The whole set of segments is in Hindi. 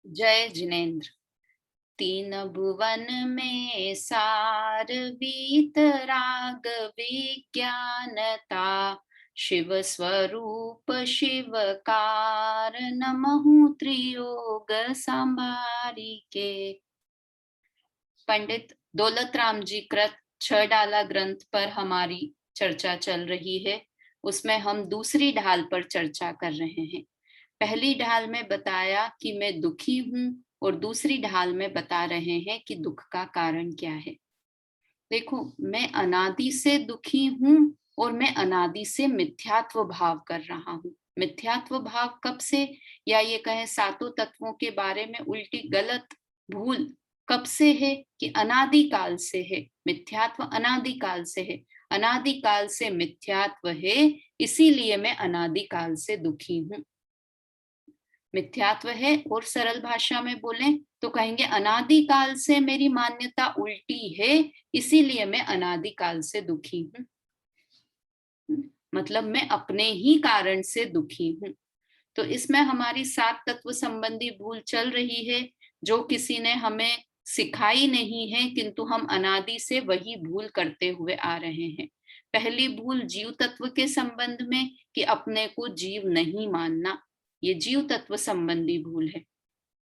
जय जिनेन्द्र। तीन भुवन में सार वीतराग विज्ञानता, शिव स्वरूप शिवकार नमहु त्रियोग संभारिके। पंडित दौलत राम जी कृत 6 डाला ग्रंथ पर हमारी चर्चा चल रही है। उसमें हम दूसरी ढाल पर चर्चा कर रहे हैं। पहली ढाल में बताया कि मैं दुखी हूं और दूसरी ढाल में बता रहे हैं कि दुख का कारण क्या है। देखो, मैं अनादि से दुखी हूं और मैं अनादि से मिथ्यात्व भाव कर रहा हूं। मिथ्यात्व भाव कब से, या ये कहें सातों तत्वों के बारे में उल्टी गलत भूल कब से है कि अनादि काल से है। मिथ्यात्व अनादि काल से है, अनादि काल से मिथ्यात्व है, इसीलिए मैं अनादि काल से दुखी हूं। मिथ्यात्व है और सरल भाषा में बोलें तो कहेंगे अनादि काल से मेरी मान्यता उल्टी है, इसीलिए मैं अनादि काल से दुखी हूं। मतलब मैं अपने ही कारण से दुखी हूं। तो इसमें हमारी 7 तत्व संबंधी भूल चल रही है, जो किसी ने हमें सिखाई नहीं है, किंतु हम अनादि से वही भूल करते हुए आ रहे हैं। पहली भूल जीव तत्व के संबंध में कि अपने को जीव नहीं मानना, ये जीव तत्व संबंधी भूल है।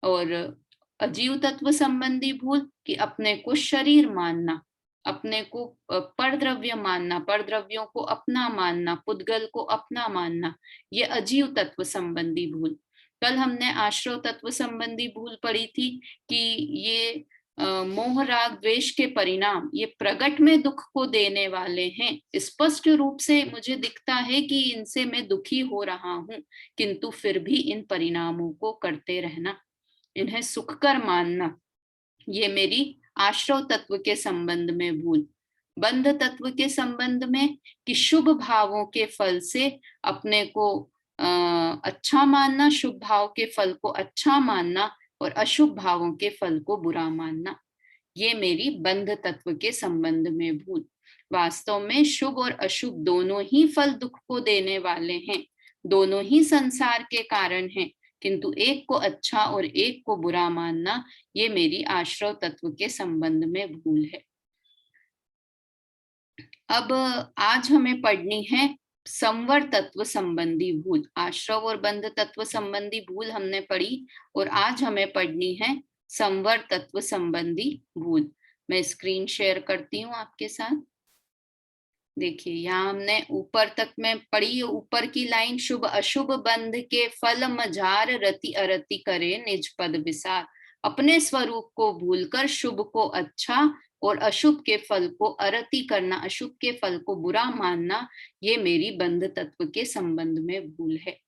और अजीव तत्व संबंधी भूल कि अपने को शरीर मानना, अपने को परद्रव्य मानना, परद्रव्यों को अपना मानना, पुद्गल को अपना मानना, ये अजीव तत्व संबंधी भूल। कल हमने आश्रव तत्व संबंधी भूल पढ़ी थी कि ये मोह राग द्वेष के परिणाम ये प्रगट में दुख को देने वाले हैं। स्पष्ट रूप से मुझे दिखता है कि इनसे मैं दुखी हो रहा हूं, किंतु फिर भी इन परिणामों को करते रहना, इन्हें सुखकर मानना, ये मेरी आश्रव तत्व के संबंध में भूल। बंध तत्व के संबंध में कि शुभ भावों के फल से अपने को अच्छा मानना, शुभ भाव के फल को अच्छा मानना और अशुभ भावों के फल को बुरा मानना, ये मेरी बंध तत्व के संबंध में भूल। वास्तव में शुभ और अशुभ दोनों ही फल दुख को देने वाले हैं, दोनों ही संसार के कारण हैं, किंतु एक को अच्छा और एक को बुरा मानना, ये मेरी आश्रव तत्व के संबंध में भूल है। अब आज हमें पढ़नी है संवर तत्व संबंधी भूल। आश्रव और बंध तत्व संबंधी भूल हमने पढ़ी और आज हमें पढ़नी है संवर तत्व संबंधी भूल। मैं स्क्रीन शेयर करती हूँ आपके साथ। देखिए, यहाँ हमने ऊपर तक में पढ़ी, ऊपर की लाइन, शुभ अशुभ बंध के फल मजार रति अरति करे निज पद विसार। अपने स्वरूप को भूलकर शुभ को अच्छा और अशुभ के फल को अरति करना, अशुभ के फल को बुरा मानना, ये मेरी बंध तत्व के संबंध में भूल है।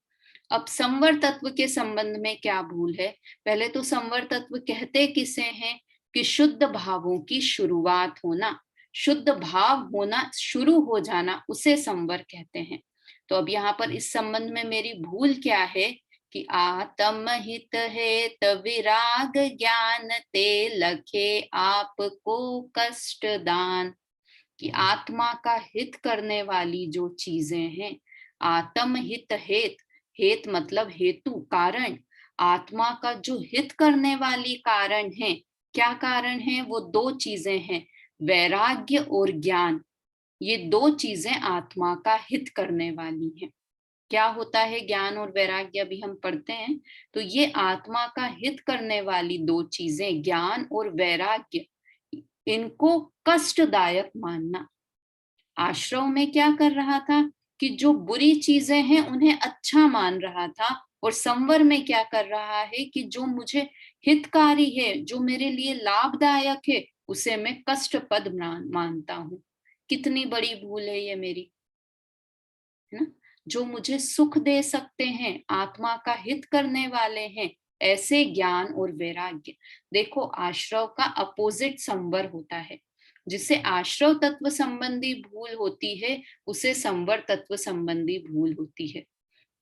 अब संवर तत्व के संबंध में क्या भूल है? पहले तो संवर तत्व कहते किसे हैं कि शुद्ध भावों की शुरुआत होना, शुद्ध भाव होना, शुरू हो जाना, उसे संवर कहते हैं। तो अब यहाँ पर इस संबंध में मेरी भूल क्या है कि आत्म हित हेत विराग ज्ञान ते लखे आपको कष्ट दान। कि आत्मा का हित करने वाली जो चीजें हैं, आत्म हित हेत, हेत मतलब हेतु, कारण, आत्मा का जो हित करने वाली कारण है, क्या कारण है? वो 2 चीजें हैं, वैराग्य और ज्ञान। ये 2 चीजें आत्मा का हित करने वाली हैं। क्या होता है ज्ञान और वैराग्य, अभी हम पढ़ते हैं। तो ये आत्मा का हित करने वाली 2 चीजें, ज्ञान और वैराग्य, इनको कष्टदायक मानना। आश्रव में क्या कर रहा था कि जो बुरी चीजें हैं उन्हें अच्छा मान रहा था, और संवर में क्या कर रहा है कि जो मुझे हितकारी है, जो मेरे लिए लाभदायक है, उसे मैं कष्टपद मानता हूं। कितनी बड़ी भूल है ये मेरी, है ना? जो मुझे सुख दे सकते हैं, आत्मा का हित करने वाले हैं, ऐसे ज्ञान और वैराग्य। देखो, आश्रव का अपोजिट संवर होता है। जिसे आश्रव तत्व संबंधी भूल होती है, उसे संवर तत्व संबंधी भूल होती है।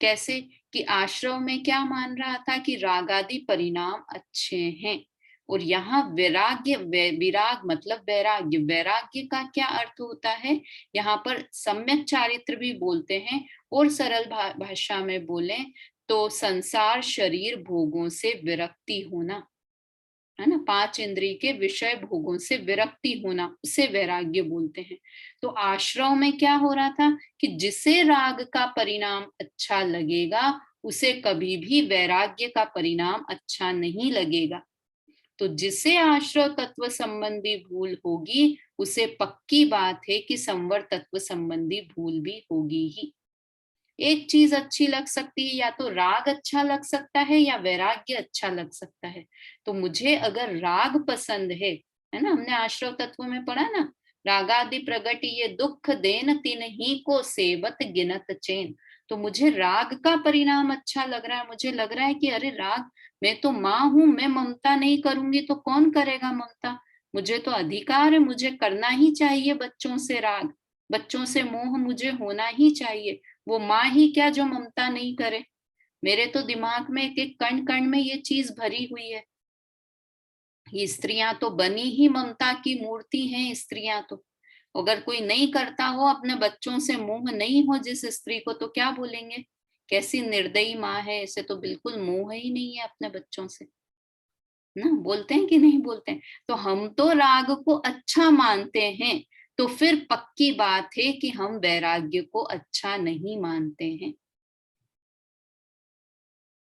कैसे? कि आश्रव में क्या मान रहा था कि रागादि परिणाम अच्छे हैं, और यहाँ वैराग्य, विराग मतलब वैराग्य, वैराग्य का क्या अर्थ होता है? यहाँ पर सम्यक चारित्र भी बोलते हैं, और सरल भाषा में बोले तो संसार शरीर भोगों से विरक्ति होना, है ना, 5 इंद्रिय के विषय भोगों से विरक्ति होना, उसे वैराग्य बोलते हैं। तो आश्रव में क्या हो रहा था कि जिसे राग का परिणाम अच्छा लगेगा उसे कभी भी वैराग्य का परिणाम अच्छा नहीं लगेगा। तो जिसे आश्रव तत्व संबंधी भूल होगी उसे पक्की बात है कि संवर तत्व संबंधी भूल भी होगी ही। एक चीज अच्छी लग सकती है, या तो राग अच्छा लग सकता है या वैराग्य अच्छा लग सकता है। तो मुझे अगर राग पसंद है ना, हमने आश्रव तत्व में पढ़ा ना, रागादि प्रगट ये दुख देन तिन ही को सेवत गिनत चैन। तो मुझे राग का परिणाम अच्छा लग रहा है, मुझे लग रहा है कि अरे राग, मैं तो माँ हूं, मैं ममता नहीं करूंगी तो कौन करेगा ममता, मुझे तो अधिकार है, मुझे करना ही चाहिए बच्चों से राग, बच्चों से मोह मुझे होना ही चाहिए। वो माँ ही क्या जो ममता नहीं करे। मेरे तो दिमाग में एक एक कण कण में ये चीज भरी हुई है। ये स्त्रियां तो बनी ही ममता की मूर्ति हैं। स्त्रियां तो अगर कोई नहीं करता हो, अपने बच्चों से मोह नहीं हो जिस स्त्री को, तो क्या बोलेंगे, कैसी निर्दयी माँ है, इसे तो बिल्कुल मोह ही नहीं है अपने बच्चों से ना। बोलते हैं कि नहीं बोलते हैं। तो हम तो राग को अच्छा मानते हैं, तो फिर पक्की बात है कि हम वैराग्य को अच्छा नहीं मानते हैं।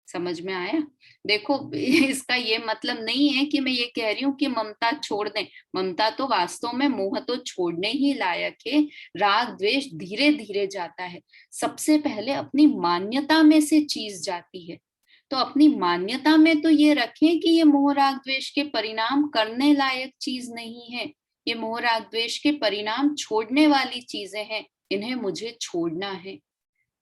समझ में आया? देखो, इसका ये मतलब नहीं है कि मैं ये कह रही हूँ कि ममता छोड़ दें। ममता तो वास्तव में, मोह तो छोड़ने ही लायक है। राग द्वेष धीरे धीरे जाता है। सबसे पहले अपनी मान्यता में से चीज जाती है। तो अपनी मान्यता में तो ये रखें कि ये मोह राग द्वेष के परिणाम करने लायक चीज नहीं है। ये मोह राग द्वेष के परिणाम छोड़ने वाली चीजें हैं, इन्हें मुझे छोड़ना है।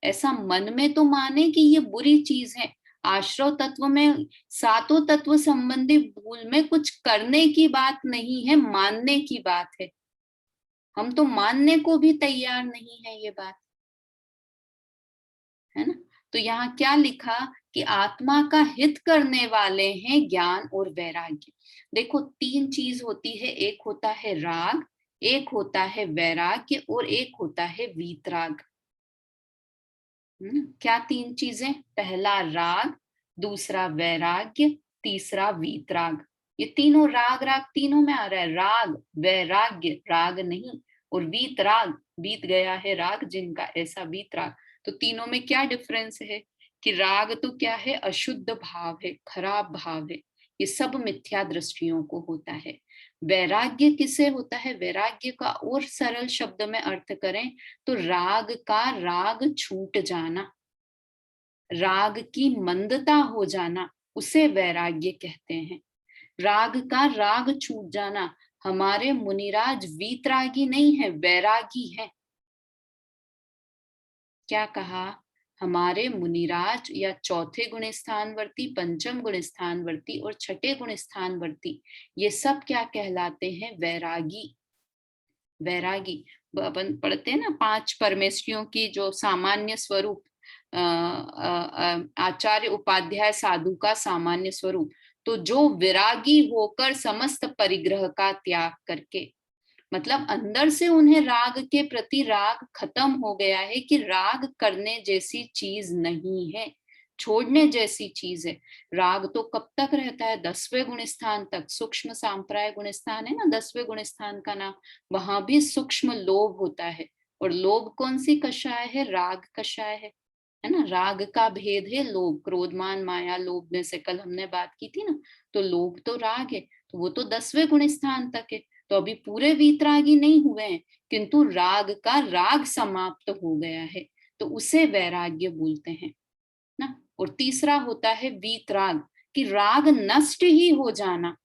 ऐसा मन में तो माने कि ये बुरी चीज है। आश्रव तत्व में, सातों तत्व संबंधी भूल में कुछ करने की बात नहीं है, मानने की बात है। हम तो मानने को भी तैयार नहीं है ये बात, है ना। तो यहाँ क्या लिखा कि आत्मा का हित करने वाले हैं ज्ञान और वैराग्य। देखो, 3 चीज होती है, एक होता है राग, एक होता है वैराग्य और एक होता है वीतराग। क्या 3 चीजें? पहला राग, दूसरा वैराग्य, तीसरा वीतराग। ये तीनों राग, राग तीनों में आ रहा है। राग वैराग्य, राग नहीं। और वीतराग, बीत गया है राग जिनका, ऐसा वीतराग। तो तीनों में क्या डिफरेंस है कि राग तो क्या है, अशुद्ध भाव है, खराब भाव है, ये सब मिथ्या दृष्टियों को होता है। वैराग्य किसे होता है? वैराग्य का और सरल शब्द में अर्थ करें तो राग का राग छूट जाना, राग की मंदता हो जाना, उसे वैराग्य कहते हैं। राग का राग छूट जाना। हमारे मुनिराज वीतरागी नहीं है, वैरागी है। क्या कहा? हमारे मुनिराज या चौथे गुण स्थानवर्ती, पंचम गुण स्थानवर्ती और छठे गुण स्थानवर्ती, ये सब क्या कहलाते हैं? वैरागी। वैरागी। अपन पढ़ते हैं ना 5 परमेष्ठियों की जो सामान्य स्वरूप, आचार्य उपाध्याय साधु का सामान्य स्वरूप। तो जो विरागी होकर समस्त परिग्रह का त्याग करके, मतलब अंदर से उन्हें राग के प्रति राग खत्म हो गया है कि राग करने जैसी चीज नहीं है, छोड़ने जैसी चीज है। राग तो कब तक रहता है? 10वें गुण स्थान तक। सूक्ष्म सांप्राय गुण स्थान है ना 10वें गुण स्थान का नाम, वहां भी सूक्ष्म लोभ होता है। और लोभ कौन सी कषाय है? राग कषाय है ना। राग का भेद है लोभ, क्रोधमान माया लोभ में से कल हमने बात की थी ना। तो लोभ तो राग है, तो वो तो 10वें गुण स्थान तक है। तो अभी पूरे वीतरागी नहीं हुए हैं, किंतु राग का राग समाप्त हो गया है, तो उसे वैराग्य बोलते हैं ना। और तीसरा होता है वीतराग, कि राग नष्ट ही हो जाना।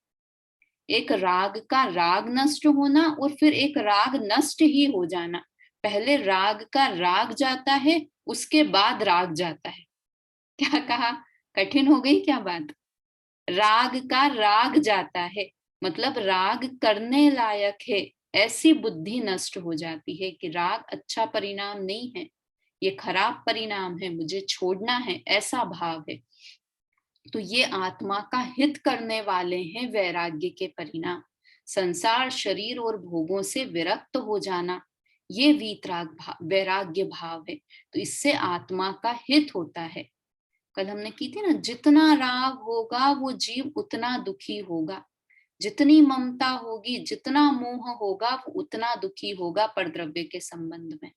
एक राग का राग नष्ट होना और फिर एक राग नष्ट ही हो जाना। पहले राग का राग जाता है, उसके बाद राग जाता है। क्या कहा? कठिन हो गई क्या बात? राग का राग जाता है, मतलब राग करने लायक है, ऐसी बुद्धि नष्ट हो जाती है कि राग अच्छा परिणाम नहीं है, ये खराब परिणाम है, मुझे छोड़ना है, ऐसा भाव है। तो ये आत्मा का हित करने वाले हैं वैराग्य के परिणाम। संसार शरीर और भोगों से विरक्त हो जाना, ये वीतराग भाव, वैराग्य भाव है। तो इससे आत्मा का हित होता है। कल हमने की थी ना, जितना राग होगा वो जीव उतना दुखी होगा, जितनी ममता होगी, जितना मोह होगा वो उतना दुखी होगा परद्रव्य के संबंध में।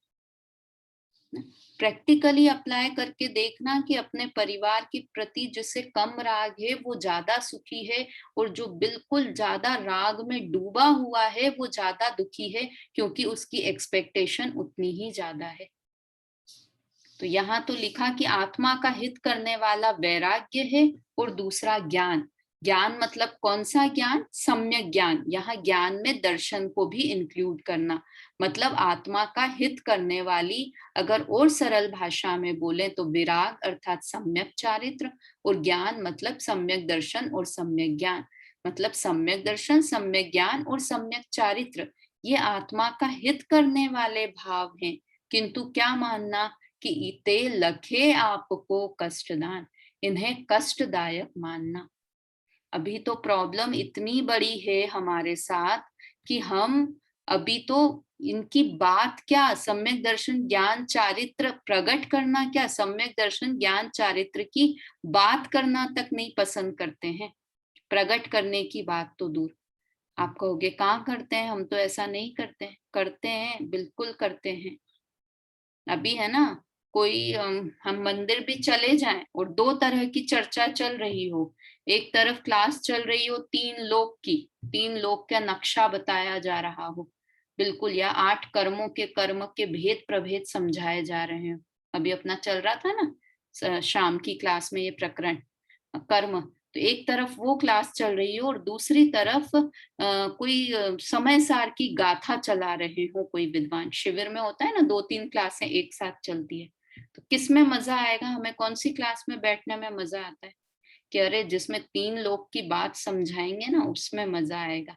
प्रैक्टिकली अप्लाई करके देखना कि अपने परिवार के प्रति जिसे कम राग है वो ज्यादा सुखी है, और जो बिल्कुल ज्यादा राग में डूबा हुआ है वो ज्यादा दुखी है, क्योंकि उसकी एक्सपेक्टेशन उतनी ही ज्यादा है। तो यहाँ तो लिखा कि आत्मा का हित करने वाला वैराग्य है, और दूसरा ज्ञान। ज्ञान मतलब कौन सा ज्ञान? सम्यक ज्ञान। यहाँ ज्ञान में दर्शन को भी इंक्लूड करना, मतलब आत्मा का हित करने वाली, अगर और सरल भाषा में बोले तो विराग अर्थात सम्यक चारित्र, और ज्ञान मतलब सम्यक दर्शन और सम्यक ज्ञान। मतलब सम्यक दर्शन, सम्यक ज्ञान और सम्यक चारित्र ये आत्मा का हित करने वाले भाव हैं, किंतु क्या मानना कि इते लखे आपको कष्टदान, इन्हें कष्टदायक मानना। अभी तो प्रॉब्लम इतनी बड़ी है हमारे साथ कि हम अभी तो इनकी बात क्या, सम्यक दर्शन ज्ञान चारित्र प्रकट करना, क्या सम्यक दर्शन ज्ञान चारित्र की बात करना तक नहीं पसंद करते हैं। प्रकट करने की बात तो दूर। आप कहोगे कहाँ करते हैं, हम तो ऐसा नहीं करते हैं। करते हैं, बिल्कुल करते हैं। अभी है ना, कोई हम मंदिर भी चले जाएं और दो तरह की चर्चा चल रही हो, एक तरफ क्लास चल रही हो तीन लोक का नक्शा बताया जा रहा हो बिल्कुल, या 8 कर्मों के कर्म के भेद प्रभेद समझाए जा रहे हो। अभी अपना चल रहा था ना शाम की क्लास में ये प्रकरण कर्म, तो एक तरफ वो क्लास चल रही हो और दूसरी तरफ कोई समय सार की गाथा चला रहे हो कोई विद्वान। शिविर में होता है ना, 2-3 क्लासें एक साथ चलती है, तो किस में मजा आएगा? हमें कौन सी क्लास में बैठने में मजा आता है? कि अरे जिसमें 3 लोग की बात समझाएंगे ना उसमें मजा आएगा,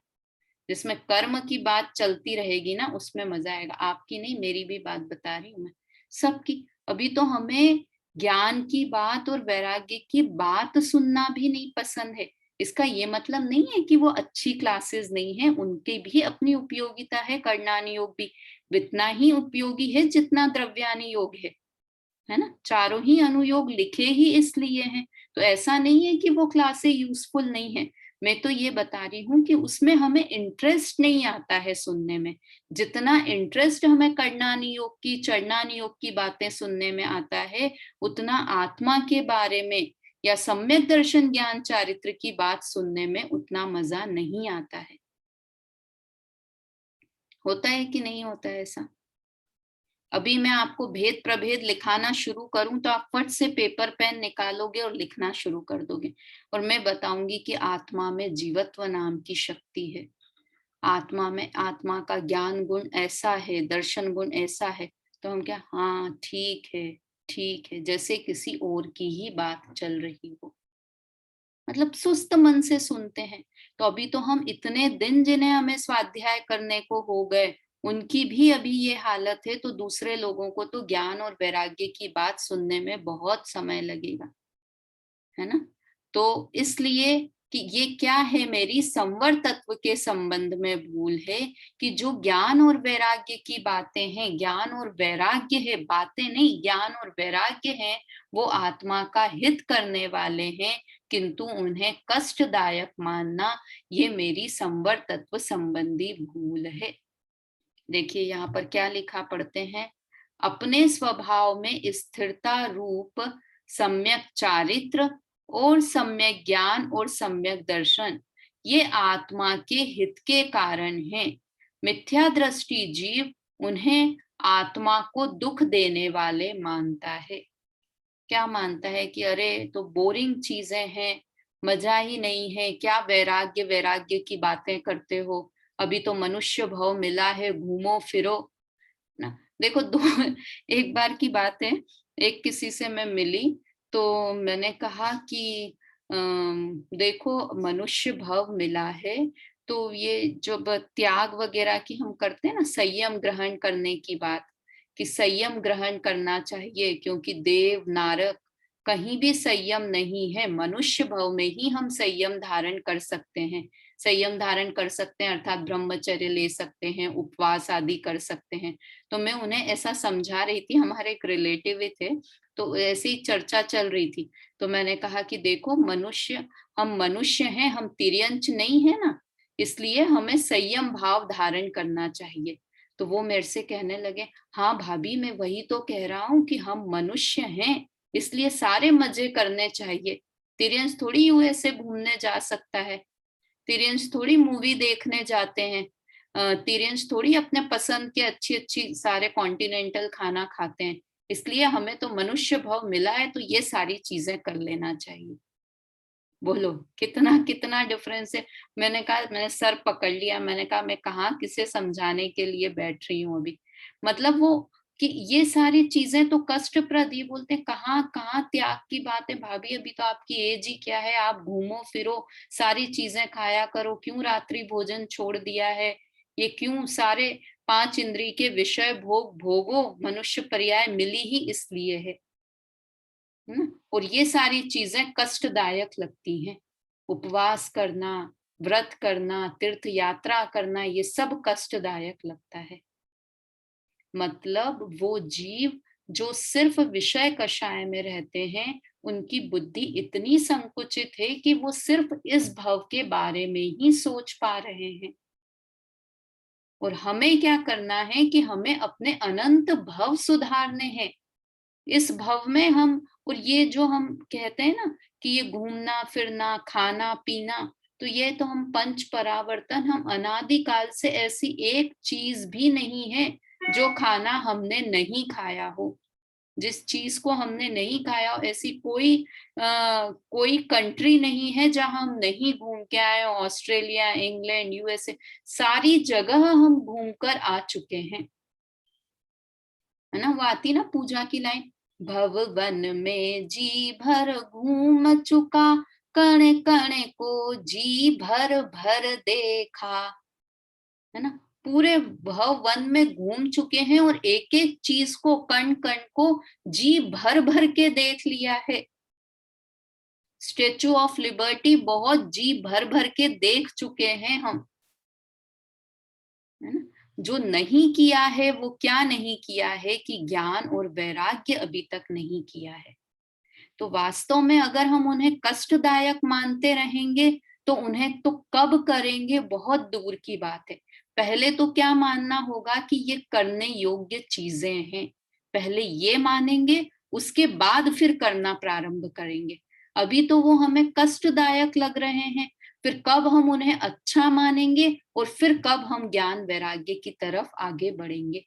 जिसमें कर्म की बात चलती रहेगी ना उसमें मजा आएगा। आपकी नहीं, मेरी भी बात बता रही हूँ मैं, सबकी। अभी तो हमें ज्ञान की बात और वैराग्य की बात सुनना भी नहीं पसंद है। इसका ये मतलब नहीं है कि वो अच्छी क्लासेस नहीं है, उनकी भी अपनी उपयोगिता है। कर्णानि योग भी इतना ही उपयोगी है जितना द्रव्यानि योग है ना। चारों ही अनुयोग लिखे ही इसलिए हैं, तो ऐसा नहीं है कि वो क्लासें यूजफुल नहीं है। मैं तो ये बता रही हूँ कि उसमें हमें इंटरेस्ट नहीं आता है सुनने में, जितना इंटरेस्ट हमें कर्णानि योग की, चरणानि योग की बातें सुनने में आता है, उतना आत्मा के बारे में या सम्यक दर्शन ज्ञान चारित्र की बात सुनने में उतना मजा नहीं आता है। होता है कि नहीं होता है ऐसा? अभी मैं आपको भेद प्रभेद लिखाना शुरू करूं तो आप फट से पेपर पेन निकालोगे और लिखना शुरू कर दोगे, और मैं बताऊंगी कि आत्मा में जीवत्व नाम की शक्ति है। आत्मा में, आत्मा का ज्ञान गुण ऐसा है, दर्शन गुण ऐसा है, तो हम क्या, हाँ ठीक है, जैसे किसी और की ही बात चल रही हो, मतलब सुस्त मन से सुनते हैं। तो अभी तो हम इतने दिन जिन्हें हमें स्वाध्याय करने को हो गए, उनकी भी अभी ये हालत है, तो दूसरे लोगों को तो ज्ञान और वैराग्य की बात सुनने में बहुत समय लगेगा, है ना। तो इसलिए कि ये क्या है, मेरी संवर तत्व के संबंध में भूल है कि जो ज्ञान और वैराग्य की बातें हैं, ज्ञान और वैराग्य है, बातें नहीं, ज्ञान और वैराग्य है, वो आत्मा का हित करने वाले हैं, किंतु उन्हें कष्टदायक मानना ये मेरी संवर तत्व संबंधी भूल है। देखिए यहाँ पर क्या लिखा, पढ़ते हैं। अपने स्वभाव में स्थिरता रूप सम्यक चारित्र और सम्यक ज्ञान और सम्यक दर्शन ये आत्मा के हित के कारण है। मिथ्या दृष्टि जीव उन्हें आत्मा को दुख देने वाले मानता है। क्या मानता है कि अरे तो बोरिंग चीजें हैं, मजा ही नहीं है, क्या वैराग्य वैराग्य की बातें करते हो, अभी तो मनुष्य भव मिला है, घूमो फिरो ना। देखो दो एक बार की बात है, एक किसी से मैं मिली तो मैंने कहा कि देखो मनुष्य भव मिला है, तो ये जब त्याग वगैरह की हम करते हैं ना, संयम ग्रहण करने की बात, कि संयम ग्रहण करना चाहिए, क्योंकि देव नारक कहीं भी संयम नहीं है, मनुष्य भव में ही हम संयम धारण कर सकते हैं। संयम धारण कर सकते हैं अर्थात ब्रह्मचर्य ले सकते हैं, उपवास आदि कर सकते हैं। तो मैं उन्हें ऐसा समझा रही थी, हमारे एक रिलेटिव थे, तो ऐसी चर्चा चल रही थी। तो मैंने कहा कि देखो हम मनुष्य हैं, हम तिर्यंच नहीं है ना, इसलिए हमें संयम भाव धारण करना चाहिए। तो वो मेरे से कहने लगे, हाँ भाभी मैं वही तो कह रहा हूँ कि हम मनुष्य हैं, इसलिए सारे मजे करने चाहिए। तिर्यंस थोड़ी यूएसए घूमने जा सकता है, तिर्यंस थोड़ी मूवी देखने जाते हैं, तिर्यंस थोड़ी अपने पसंद के अच्छी अच्छी सारे कॉन्टिनेंटल खाना खाते हैं। इसलिए हमें तो मनुष्य भाव मिला है, तो ये सारी चीजें कर लेना चाहिए। बोलो कितना कितना डिफरेंस है। मैंने सर पकड़ लिया, मैंने कहा मैं कहाँ किसे समझाने के लिए बैठ रही हूँ अभी। मतलब वो कि ये सारी चीजें तो कष्टप्रद, ये बोलते हैं कहाँ कहाँ त्याग की बात है भाभी, अभी तो आपकी एज ही क्या है, आप घूमो फिरो, सारी चीजें खाया करो, क्यों रात्रि भोजन छोड़ दिया है, ये क्यों सारे 5 इंद्रिय के विषय भोगो, मनुष्य पर्याय मिली ही इसलिए है। और ये सारी चीजें कष्टदायक लगती हैं, उपवास करना, व्रत करना, तीर्थ यात्रा करना, ये सब कष्टदायक लगता है। मतलब वो जीव जो सिर्फ विषय कषाय में रहते हैं, उनकी बुद्धि इतनी संकुचित है कि वो सिर्फ इस भव के बारे में ही सोच पा रहे हैं। और हमें क्या करना है कि हमें अपने अनंत भव सुधारने हैं। इस भव में हम, और ये जो हम कहते हैं ना कि ये घूमना फिरना खाना पीना, तो ये तो हम पंच परावर्तन, हम अनादिकाल से ऐसी एक चीज भी नहीं है जो खाना हमने नहीं खाया हो। जिस चीज को हमने नहीं खाया हो, ऐसी कोई कंट्री नहीं है जहां हम नहीं घूम के आए। ऑस्ट्रेलिया, इंग्लैंड, यूएसए, सारी जगह हम घूमकर आ चुके हैं, है ना। वो आती ना पूजा की लाइन, भवन में जी भर घूम चुका, कण कण को जी भर भर देखा, है ना। पूरे भव वन में घूम चुके हैं और एक एक चीज को, कण कण को जी भर भर के देख लिया है। स्टेचू ऑफ लिबर्टी बहुत जी भर भर के देख चुके हैं हम, है ना। जो नहीं किया है वो क्या नहीं किया है कि ज्ञान और वैराग्य अभी तक नहीं किया है। तो वास्तव में अगर हम उन्हें कष्टदायक मानते रहेंगे तो उन्हें तो कब करेंगे, बहुत दूर की बात है। पहले तो क्या मानना होगा कि ये करने योग्य चीजें हैं, पहले ये मानेंगे, उसके बाद फिर करना प्रारंभ करेंगे। अभी तो वो हमें कष्टदायक लग रहे हैं, फिर कब हम उन्हें अच्छा मानेंगे और फिर कब हम ज्ञान वैराग्य की तरफ आगे बढ़ेंगे।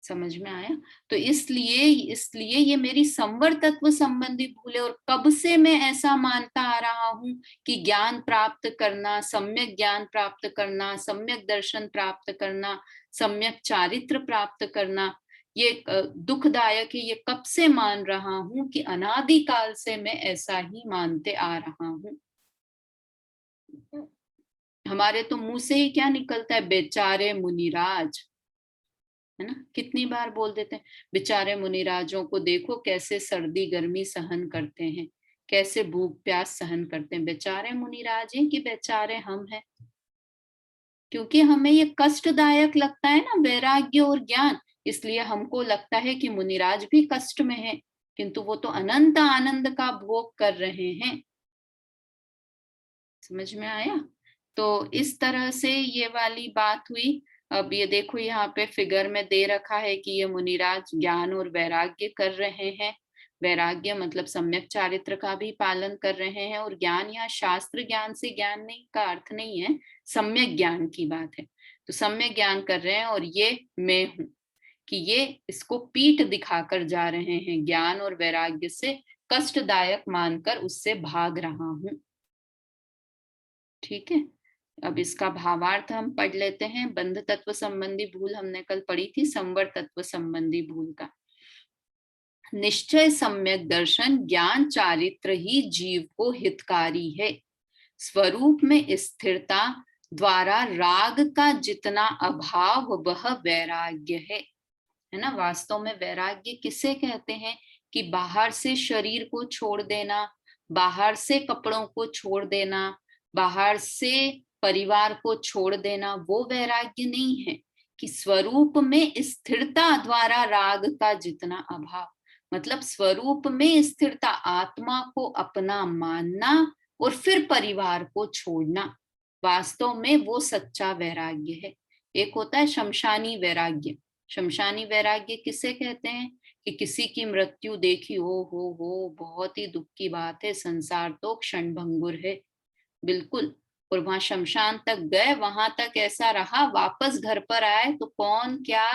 समझ में आया। तो इसलिए इसलिए ये मेरी संवर तत्व संबंधी भूल है। और कब से मैं ऐसा मानता आ रहा हूं कि ज्ञान प्राप्त करना, सम्यक ज्ञान प्राप्त करना, सम्यक दर्शन प्राप्त करना, सम्यक चारित्र प्राप्त करना ये दुखदायक है। ये कब से मान रहा हूं कि अनादिकाल से मैं ऐसा ही मानते आ रहा हूं। हमारे तो मुंह से ही क्या निकलता है, बेचारे मुनिराज, है ना। कितनी बार बोल देते हैं, बेचारे मुनिराजों को देखो कैसे सर्दी गर्मी सहन करते हैं, कैसे भूख प्यास सहन करते हैं। बेचारे मुनिराज हैं कि बेचारे हम हैं, क्योंकि हमें ये कष्टदायक लगता है ना वैराग्य और ज्ञान, इसलिए हमको लगता है कि मुनिराज भी कष्ट में है, किंतु वो तो अनंत आनंद का भोग कर रहे हैं। समझ में आया। तो इस तरह से ये वाली बात हुई। अब ये देखो यहाँ पे फिगर में दे रखा है कि ये मुनिराज ज्ञान और वैराग्य कर रहे हैं। वैराग्य मतलब सम्यक चारित्र का भी पालन कर रहे हैं, और ज्ञान यहाँ शास्त्र ज्ञान से ज्ञान नहीं का अर्थ नहीं है, सम्यक ज्ञान की बात है। तो सम्यक ज्ञान कर रहे हैं, और ये मैं हूं कि ये इसको पीठ दिखाकर जा रहे हैं, ज्ञान और वैराग्य से कष्टदायक मानकर उससे भाग रहा हूं। ठीक है। अब इसका भावार्थ हम पढ़ लेते हैं। बंध तत्व संबंधी भूल हमने कल पढ़ी थी, संवर तत्व संबंधी भूल का। निश्चय सम्यक दर्शन ज्ञान चारित्र ही जीव को हितकारी है। स्वरूप में स्थिरता द्वारा राग का जितना अभाव वह वैराग्य है ना। वास्तव में वैराग्य किसे कहते हैं कि बाहर से शरीर को छोड़ देना, बाहर से कपड़ों को छोड़ देना, बाहर से परिवार को छोड़ देना वो वैराग्य नहीं है, कि स्वरूप में स्थिरता द्वारा राग का जितना अभाव, मतलब स्वरूप में स्थिरता, आत्मा को अपना मानना और फिर परिवार को छोड़ना, वास्तव में वो सच्चा वैराग्य है। एक होता है शमशानी वैराग्य। शमशानी वैराग्य किसे कहते हैं? कि किसी की मृत्यु देखी, ओ हो बहुत ही दुख की बात है, संसार तो क्षणभंगुर है, बिल्कुल, और वहां शमशान तक गए, वहां तक ऐसा रहा, वापस घर पर आए तो कौन क्या,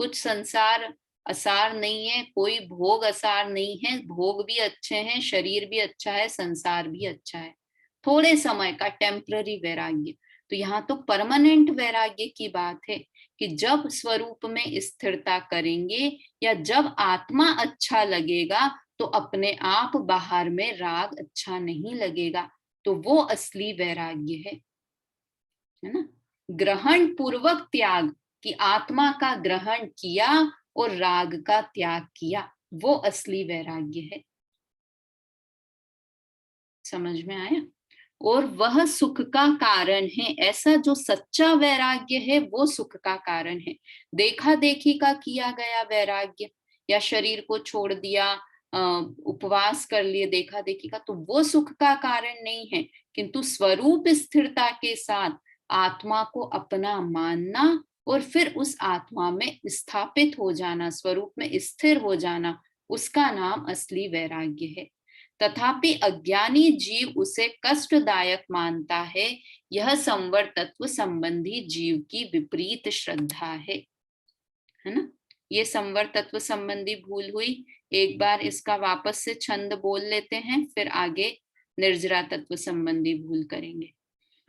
कुछ संसार असार नहीं है, कोई भोग असार नहीं है, भोग भी अच्छे हैं, शरीर भी अच्छा है, संसार भी अच्छा है, थोड़े समय का टेम्पररी वैराग्य। तो यहाँ तो परमानेंट वैराग्य की बात है, कि जब स्वरूप में स्थिरता करेंगे या जब आत्मा अच्छा लगेगा तो अपने आप बाहर में राग अच्छा नहीं लगेगा, तो वो असली वैराग्य है ना। ग्रहण पूर्वक त्याग, कि आत्मा का ग्रहण किया और राग का त्याग किया, वो असली वैराग्य है। समझ में आया? और वह सुख का कारण है, ऐसा जो सच्चा वैराग्य है वो सुख का कारण है। देखा देखी का किया गया वैराग्य, या शरीर को छोड़ दिया, उपवास कर लिए देखा देखी का, तो वो सुख का कारण नहीं है, किंतु स्वरूप स्थिरता के साथ आत्मा को अपना मानना और फिर उस आत्मा में स्थापित हो जाना, स्वरूप में स्थिर हो जाना, उसका नाम असली वैराग्य है। तथापि अज्ञानी जीव उसे कष्टदायक मानता है, यह संवर तत्व संबंधी जीव की विपरीत श्रद्धा है ना। ये संवर तत्व संबंधी भूल हुई। एक बार इसका वापस से छंद बोल लेते हैं, फिर आगे निर्जरा तत्व संबंधी भूल करेंगे।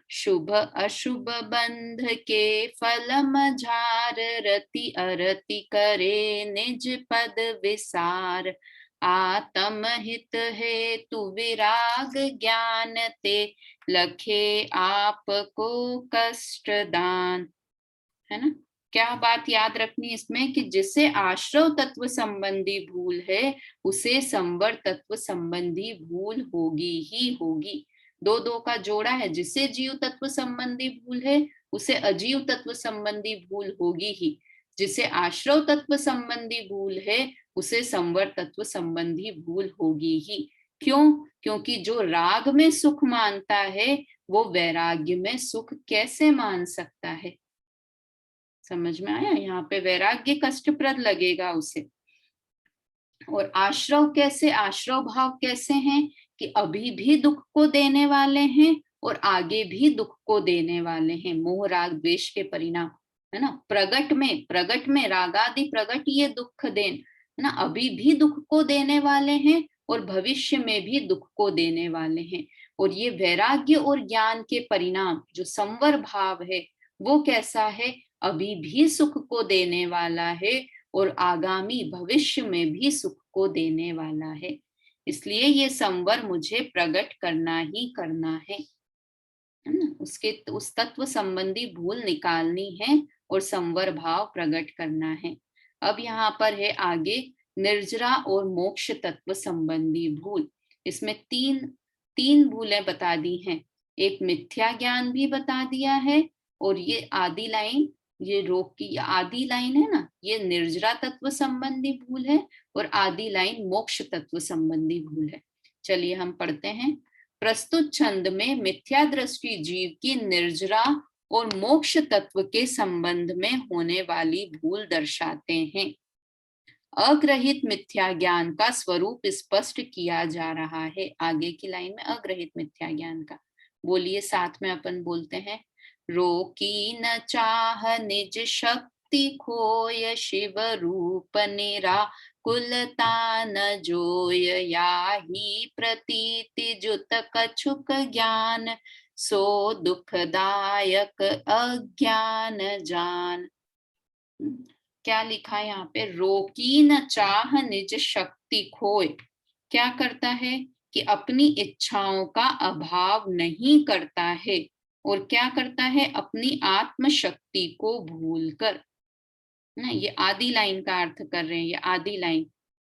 शुभ अशुभ बंध के फल मझार, रति अरति करे निज पद विसार, आत्म हित हेतु विराग ज्ञान ते, लखे आप को कष्ट दान, है ना। क्या बात याद रखनी इसमें, कि जिसे आश्रव तत्व संबंधी भूल है उसे संवर तत्व संबंधी भूल होगी ही होगी। दो दो का जोड़ा है, जिसे जीव तत्व संबंधी भूल है उसे अजीव तत्व संबंधी भूल होगी ही, जिसे आश्रव तत्व संबंधी भूल है उसे संवर तत्व संबंधी भूल होगी ही। क्यों? क्योंकि जो राग में सुख मानता है वो वैराग्य में सुख कैसे मान सकता है। समझ में आया? यहाँ पे वैराग्य कष्टप्रद लगेगा उसे। और आश्रव कैसे, आश्रव भाव कैसे हैं, कि अभी भी दुख को देने वाले हैं और आगे भी दुख को देने वाले हैं, मोह राग द्वेष के परिणाम, है ना। प्रगट में रागादि प्रगट ये दुख देन, है ना, अभी भी दुख को देने वाले हैं और भविष्य में भी दुख को देने वाले हैं। और ये वैराग्य और ज्ञान के परिणाम जो संवर भाव है वो कैसा है, अभी भी सुख को देने वाला है और आगामी भविष्य में भी सुख को देने वाला है। इसलिए ये संवर मुझे प्रकट करना ही करना है ना। उसके उस तत्व संबंधी भूल निकालनी है और संवर भाव प्रकट करना है। अब यहाँ पर है आगे निर्जरा और मोक्ष तत्व संबंधी भूल। इसमें तीन भूलें बता दी हैं। एक मिथ्या ज्ञान भी बता दिया है, और ये आदि लाइन, ये रोक की आदि लाइन है ना, ये निर्जरा तत्व संबंधी भूल है, और आदि लाइन मोक्ष तत्व संबंधी भूल है। चलिए हम पढ़ते हैं। प्रस्तुत छंद में मिथ्या दृष्टि जीव की निर्जरा और मोक्ष तत्व के संबंध में होने वाली भूल दर्शाते हैं। अग्रहित मिथ्या ज्ञान का स्वरूप स्पष्ट किया जा रहा है। आगे की लाइन में अग्रहित मिथ्या ज्ञान का, बोलिए साथ में अपन बोलते हैं। रोकी न चाह निज शक्ति खोय, शिव रूप निरा कुलता न जोय, याही प्रतीति जुत कछुक ज्ञान, सो दुखदायक अज्ञान जान। क्या लिखा है यहाँ पे, रोकी न चाह निज शक्ति खोय, क्या करता है कि अपनी इच्छाओं का अभाव नहीं करता है, और क्या करता है, अपनी आत्म शक्ति को भूलकर ना। ये आदि लाइन का अर्थ कर रहे हैं, ये आदि लाइन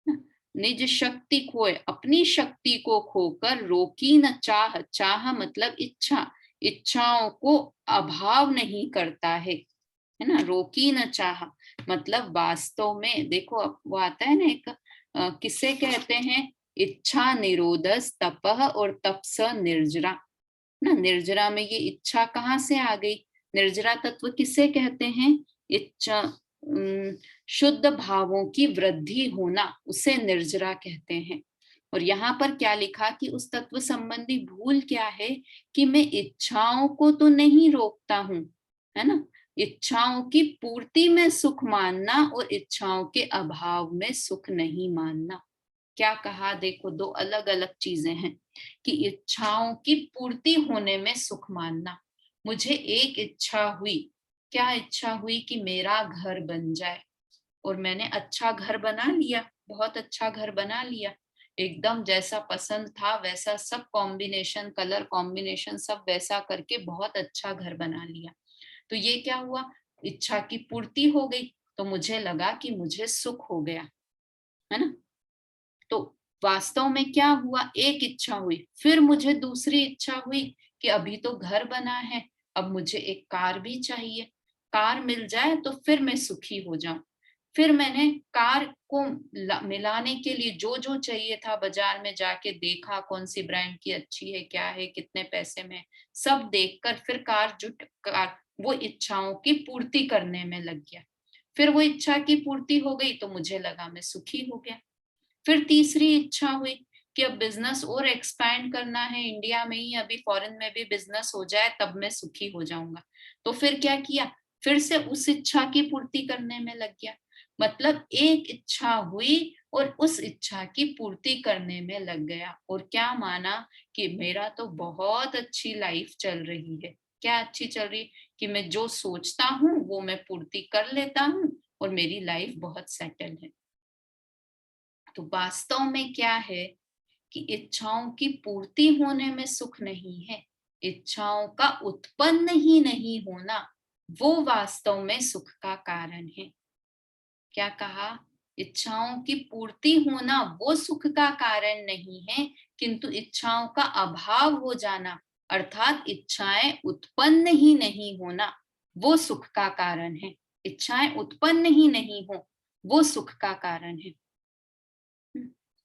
ना। निज शक्ति खोए, अपनी शक्ति को खोकर रोकी न चाह, चाह मतलब इच्छा, इच्छाओं को अभाव नहीं करता है ना। रोकी न चाह मतलब वास्तव में देखो, अब वो आता है ना एक किसे कहते हैं, इच्छा निरोधस तपह और तपस निर्जरा ना। निर्जरा में ये इच्छा कहाँ से आ गई, निर्जरा तत्व किसे कहते हैं, इच्छा शुद्ध भावों की वृद्धि होना, उसे निर्जरा कहते हैं। और यहाँ पर क्या लिखा कि उस तत्व संबंधी भूल क्या है कि मैं इच्छाओं को तो नहीं रोकता हूं, है ना। इच्छाओं की पूर्ति में सुख मानना और इच्छाओं के अभाव में सुख नहीं मानना। क्या कहा, देखो दो अलग अलग चीजें हैं कि इच्छाओं की पूर्ति होने में सुख मानना। मुझे एक इच्छा हुई, क्या इच्छा हुई कि मेरा घर बन जाए, और मैंने अच्छा घर बना लिया, बहुत अच्छा घर बना लिया, एकदम जैसा पसंद था वैसा सब कॉम्बिनेशन, कलर कॉम्बिनेशन सब वैसा करके बहुत अच्छा घर बना लिया। तो ये क्या हुआ, इच्छा की पूर्ति हो गई, तो मुझे लगा कि मुझे सुख हो गया, है ना। तो वास्तव में क्या हुआ, एक इच्छा हुई, फिर मुझे दूसरी इच्छा हुई कि अभी तो घर बना है, अब मुझे एक कार भी चाहिए, कार मिल जाए तो फिर मैं सुखी हो जाऊं। फिर मैंने कार को मिलाने के लिए जो जो चाहिए था बाजार में जाके देखा, कौन सी ब्रांड की अच्छी है, क्या है, कितने पैसे में, सब देखकर फिर कार वो इच्छाओं की पूर्ति करने में लग गया। फिर वो इच्छा की पूर्ति हो गई तो मुझे लगा मैं सुखी हो गया। फिर तीसरी इच्छा हुई कि अब बिजनेस और एक्सपैंड करना है, इंडिया में ही अभी फॉरेन में भी बिजनेस हो जाए तब मैं सुखी हो जाऊंगा। तो फिर क्या किया, फिर से उस इच्छा की पूर्ति करने में लग गया। मतलब एक इच्छा हुई और उस इच्छा की पूर्ति करने में लग गया, और क्या माना कि मेरा तो बहुत अच्छी लाइफ चल रही है। क्या अच्छी चल रही, कि मैं जो सोचता हूँ वो मैं पूर्ति कर लेता हूँ और मेरी लाइफ बहुत सेटल है। तो वास्तव में क्या है कि इच्छाओं की पूर्ति होने में सुख नहीं है, इच्छाओं का उत्पन्न ही नहीं होना वो वास्तव में सुख का कारण है। क्या कहा, इच्छाओं की पूर्ति होना वो सुख का कारण नहीं है, किंतु इच्छाओं का अभाव हो जाना अर्थात इच्छाएं उत्पन्न ही नहीं होना वो सुख का कारण है। इच्छाएं उत्पन्न ही नहीं हो वो सुख का कारण है।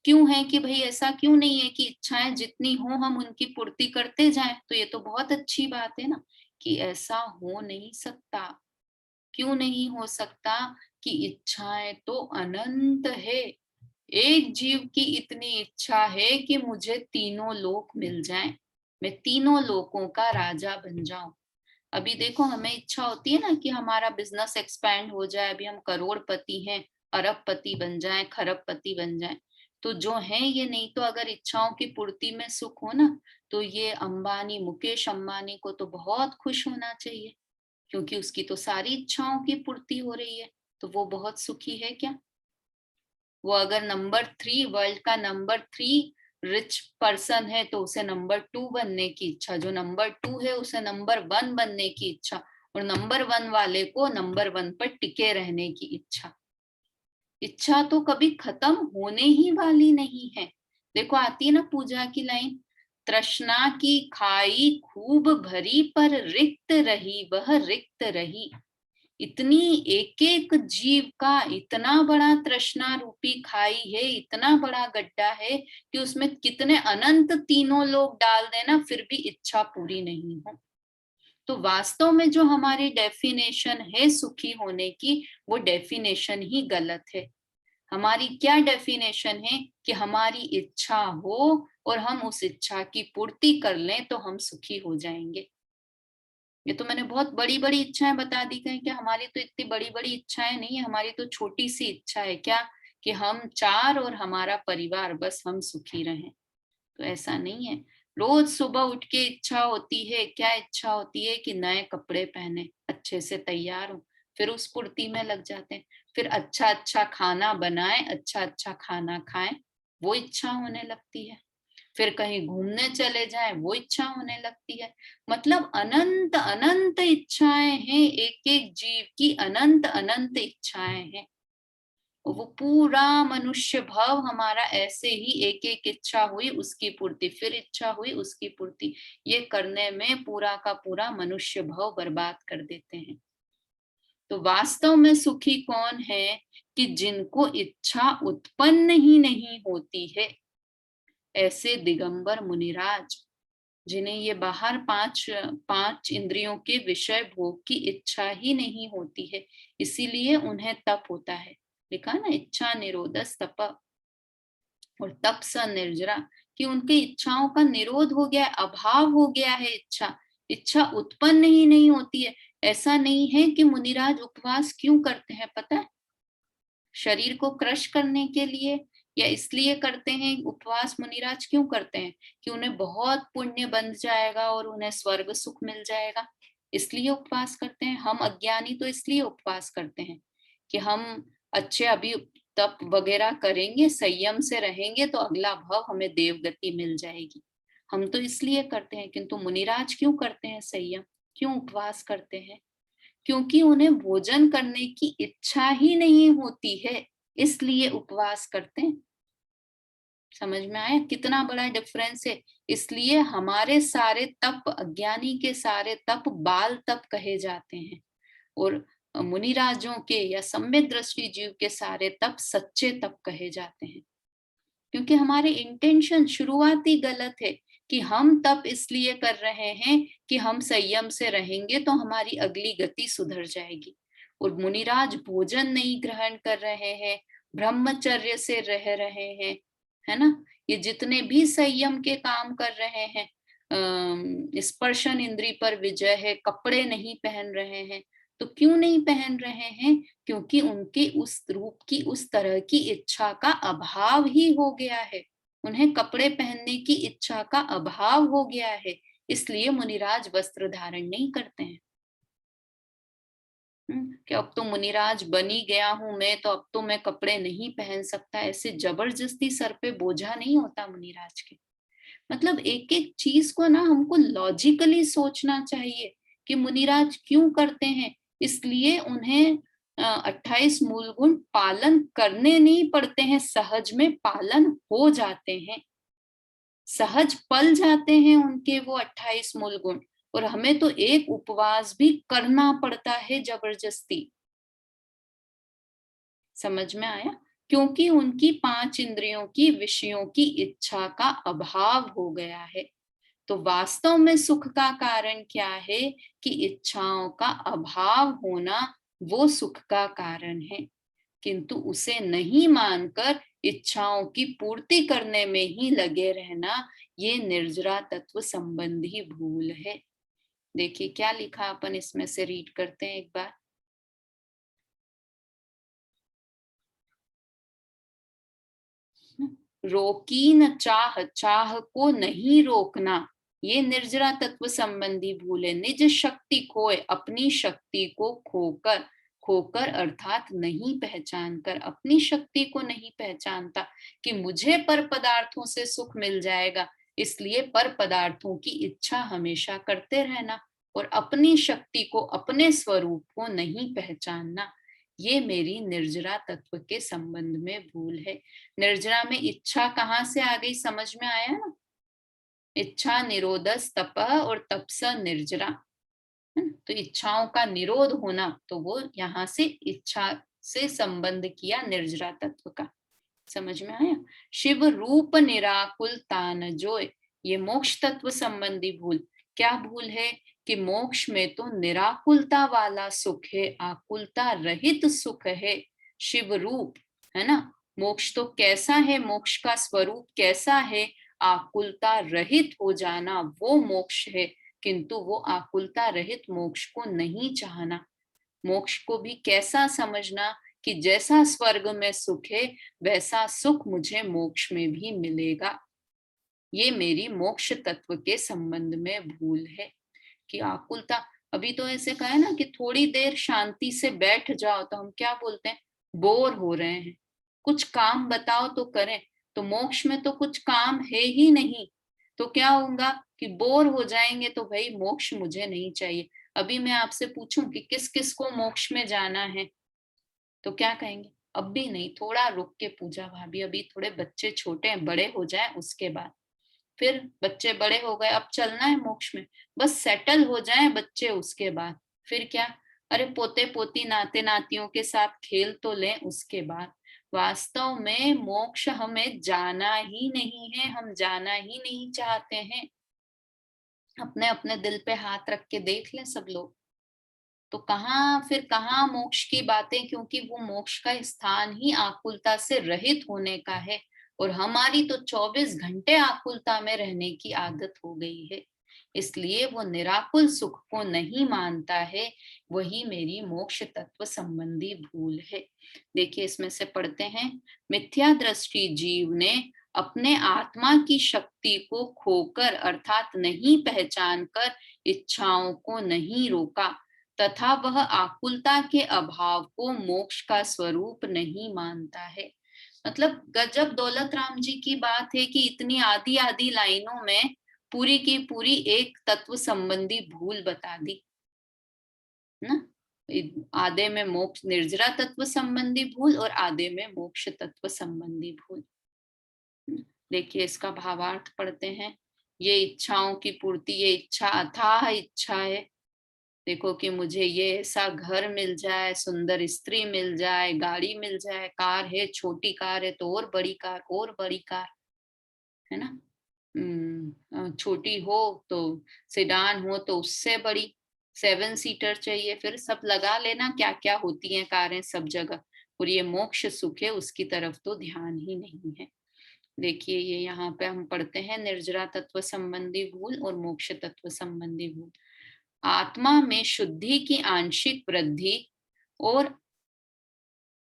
क्यों है कि भाई ऐसा क्यों नहीं है कि इच्छाएं जितनी हो हम उनकी पूर्ति करते जाएं, तो ये तो बहुत अच्छी बात है ना कि ऐसा हो नहीं सकता। क्यों नहीं हो सकता, कि इच्छाएं तो अनंत है। एक जीव की इतनी इच्छा है कि मुझे तीनों लोक मिल जाएं, मैं तीनों लोकों का राजा बन जाऊं। अभी देखो हमें इच्छा होती है ना कि हमारा बिजनेस एक्सपैंड हो जाए, अभी हम करोड़पति हैं, अरबपति बन जाएं, खरबपति बन जाएं। तो जो है ये, नहीं तो अगर इच्छाओं की पूर्ति में सुख हो ना, तो ये अंबानी, मुकेश अंबानी को तो बहुत खुश होना चाहिए, क्योंकि उसकी तो सारी इच्छाओं की पूर्ति हो रही है, तो वो बहुत सुखी है क्या। वो अगर नंबर 3, वर्ल्ड का नंबर 3 रिच पर्सन है, तो उसे नंबर 2 बनने की इच्छा, जो नंबर 2 है उसे नंबर 1 बनने की इच्छा, और नंबर 1 वाले को नंबर 1 पर टिके रहने की इच्छा। इच्छा तो कभी खत्म होने ही वाली नहीं है। देखो आती है ना पूजा की लाइन, तृष्णा की खाई खूब भरी पर रिक्त रही वह रिक्त रही। इतनी एक एक जीव का इतना बड़ा तृष्णा रूपी खाई है, इतना बड़ा गड्ढा है कि उसमें कितने अनंत तीनों लोग डाल देना फिर भी इच्छा पूरी नहीं हो। तो वास्तव में जो हमारी डेफिनेशन है सुखी होने की, वो डेफिनेशन ही गलत है। हमारी क्या डेफिनेशन है कि हमारी इच्छा हो और हम उस इच्छा की पूर्ति कर लें तो हम सुखी हो जाएंगे। ये तो मैंने बहुत बड़ी बड़ी इच्छाएं बता दी गई, कि हमारी तो इतनी बड़ी बड़ी इच्छाएं नहीं है, हमारी तो छोटी सी इच्छा है, क्या कि हम 4 और हमारा परिवार, बस हम सुखी रहें। तो ऐसा नहीं है। रोज सुबह उठ के इच्छा होती है, क्या इच्छा होती है कि नए कपड़े पहने, अच्छे से तैयार हो, फिर उस पूर्ति में लग जाते हैं। फिर अच्छा अच्छा खाना बनाए, अच्छा अच्छा खाना खाएं, वो इच्छा होने लगती है। फिर कहीं घूमने चले जाएं, वो इच्छा होने लगती है। मतलब अनंत अनंत इच्छाएं हैं, एक एक जीव की अनंत अनंत इच्छाएं हैं। वो पूरा मनुष्य भाव हमारा ऐसे ही एक एक इच्छा हुई उसकी पूर्ति, फिर इच्छा हुई उसकी पूर्ति, ये करने में पूरा का पूरा मनुष्य भाव बर्बाद कर देते हैं। तो वास्तव में सुखी कौन है कि जिनको इच्छा उत्पन्न ही नहीं होती है, ऐसे दिगंबर मुनिराज जिन्हें ये बाहर पांच इंद्रियों के विषय भोग की इच्छा ही नहीं होती है, इसीलिए उन्हें तप होता है। लिखा ना, इच्छा निरोधस तप, और तप स निर्जरा, कि उनकी इच्छाओं का निरोध हो गया है, अभाव हो गया है, इच्छा उत्पन्न ही नहीं होती है। ऐसा नहीं है कि मुनिराज उपवास क्यों करते हैं, पता है? शरीर को क्रश करने के लिए या इसलिए करते हैं उपवास? मुनिराज क्यों करते हैं? कि उन्हें बहुत पुण्य बन जाएगा और उन्हें स्वर्ग सुख मिल जाएगा, इसलिए उपवास करते हैं। हम अज्ञानी तो इसलिए उपवास करते हैं कि हम अच्छे अभी तप वगैरह करेंगे, संयम से रहेंगे तो अगला भाव हमें देवगति मिल जाएगी, हम तो इसलिए करते हैं। किंतु मुनिराज क्यों करते हैं संयम, क्यों उपवास करते हैं? क्योंकि उन्हें भोजन करने की इच्छा ही नहीं होती है, इसलिए उपवास करते हैं। समझ में आया कितना बड़ा डिफरेंस है? इसलिए हमारे सारे तप, अज्ञानी के सारे तप बाल तप कहे जाते हैं, और मुनिराजों के या सम्यक दृष्टि जीव के सारे तप सच्चे तप कहे जाते हैं। क्योंकि हमारे इंटेंशन शुरुआती गलत है कि हम तप इसलिए कर रहे हैं कि हम संयम से रहेंगे तो हमारी अगली गति सुधर जाएगी। और मुनिराज भोजन नहीं ग्रहण कर रहे हैं, ब्रह्मचर्य से रह रहे हैं, है ना? ये जितने भी संयम के काम कर रहे हैं, स्पर्शन इंद्री पर विजय है, कपड़े नहीं पहन रहे हैं, तो क्यों नहीं पहन रहे हैं? क्योंकि उनके उस रूप की, उस तरह की इच्छा का अभाव ही हो गया है, उन्हें कपड़े पहनने की इच्छा का अभाव हो गया है, इसलिए मुनिराज वस्त्र धारण नहीं करते हैं। कि अब तो मुनिराज बनी गया हूं मैं, तो अब तो मैं कपड़े नहीं पहन सकता, ऐसे जबरदस्ती सर पे बोझा नहीं होता मुनिराज के। मतलब एक एक चीज को ना हमको लॉजिकली सोचना चाहिए कि मुनिराज क्यों करते हैं। इसलिए उन्हें 28 मूल गुण पालन करने नहीं पड़ते हैं, सहज में पालन हो जाते हैं, सहज पल जाते हैं उनके वो 28 मूल गुण। और हमें तो एक उपवास भी करना पड़ता है जबरदस्ती। समझ में आया? क्योंकि उनकी 5 इंद्रियों की विषयों की इच्छा का अभाव हो गया है। तो वास्तव में सुख का कारण क्या है? कि इच्छाओं का अभाव होना वो सुख का कारण है। किंतु उसे नहीं मानकर इच्छाओं की पूर्ति करने में ही लगे रहना, ये निर्जरा तत्व संबंधी भूल है। देखिए क्या लिखा, अपन इसमें से रीड करते हैं एक बार। रोकी न चाह, चाह को नहीं रोकना, ये निर्जरा तत्व संबंधी भूल है। निज शक्ति खोए, अपनी शक्ति को खोकर, खोकर अर्थात नहीं पहचान कर, अपनी शक्ति को नहीं पहचानता कि मुझे पर पदार्थों से सुख मिल जाएगा, इसलिए पर पदार्थों की इच्छा हमेशा करते रहना, और अपनी शक्ति को, अपने स्वरूप को नहीं पहचानना, ये मेरी निर्जरा तत्व के संबंध में भूल है। निर्जरा में इच्छा कहाँ से आ गई, समझ में आया ना? इच्छा निरोधस तप और तपस निर्जरा, तो इच्छाओं का निरोध होना, तो वो यहाँ से इच्छा से संबंध किया निर्जरा तत्व का। समझ में आया? शिव रूप निराकुल तान जोय, ये मोक्ष तत्व संबंधी भूल। क्या भूल है? कि मोक्ष में तो निराकुलता वाला सुख है, आकुलता रहित सुख है, शिव रूप, है ना? मोक्ष तो कैसा है, मोक्ष का स्वरूप कैसा है? आकुलता रहित हो जाना, वो मोक्ष है। किंतु वो आकुलता रहित मोक्ष को नहीं चाहना। मोक्ष को भी कैसा समझना? कि जैसा स्वर्ग में सुख है, वैसा सुख मुझे मोक्ष में भी मिलेगा। ये मेरी मोक्ष तत्व के संबंध में भूल है। कि आकुलता, अभी तो ऐसे कहा है ना कि थोड़ी देर शांति से बैठ जाओ तो हम क्या बोलते हैं? बोर हो रहे हैं, कुछ काम बताओ तो करें। तो मोक्ष में तो कुछ काम है ही नहीं, तो क्या होगा? कि बोर हो जाएंगे, तो भाई मोक्ष मुझे नहीं चाहिए। अभी मैं आपसे पूछूं कि किस किस को मोक्ष में जाना है, तो क्या कहेंगे? अब भी नहीं, थोड़ा रुक के पूजा भाभी, अभी थोड़े बच्चे छोटे हैं, बड़े हो जाएं उसके बाद। फिर बच्चे बड़े हो गए, अब चलना है मोक्ष में, बस सेटल हो जाएं बच्चे, उसके बाद फिर क्या, अरे पोते पोती नाते नातियों के साथ खेल तो लें उसके बाद। वास्तव में मोक्ष हमें जाना ही नहीं है, हम जाना ही नहीं चाहते हैं। अपने अपने दिल पे हाथ रख के देख लें सब लोग, तो कहाँ मोक्ष की बातें, क्योंकि वो मोक्ष का स्थान ही आकुलता से रहित होने का है, और हमारी तो 24 घंटे आकुलता में रहने की आदत हो गई है। इसलिए वो निराकुल सुख को नहीं मानता है, वही मेरी मोक्ष तत्व संबंधी भूल है। देखिए इसमें से पढ़ते हैं, मिथ्या दृष्टि जीव ने अपने आत्मा की शक्ति को खोकर अर्थात नहीं पहचान कर इच्छाओं को नहीं रोका, तथा वह आकुलता के अभाव को मोक्ष का स्वरूप नहीं मानता है। मतलब गजब दौलत राम जी की बात है कि इतनी आधी आधी लाइनों में पूरी की पूरी एक तत्व संबंधी भूल बता दी ना। आधे में मोक्ष निर्जरा तत्व संबंधी भूल और आधे में मोक्ष तत्व संबंधी भूल। देखिए इसका भावार्थ पढ़ते हैं, ये इच्छाओं की पूर्ति, ये इच्छा अथाह इच्छा है। देखो कि मुझे ये ऐसा घर मिल जाए, सुंदर स्त्री मिल जाए, गाड़ी मिल जाए, कार है, छोटी कार है तो और बड़ी कार, और बड़ी कार, है ना। छोटी हो तो सेडान हो तो उससे बड़ी, 7 सीटर चाहिए, फिर सब लगा लेना क्या क्या होती हैं कारें सब जगह। और ये मोक्ष सुख है, उसकी तरफ तो ध्यान ही नहीं है। देखिए ये यहाँ पे हम पढ़ते हैं, निर्जरा तत्व संबंधी भूल और मोक्ष तत्व संबंधी भूल। आत्मा में शुद्धि की आंशिक वृद्धि और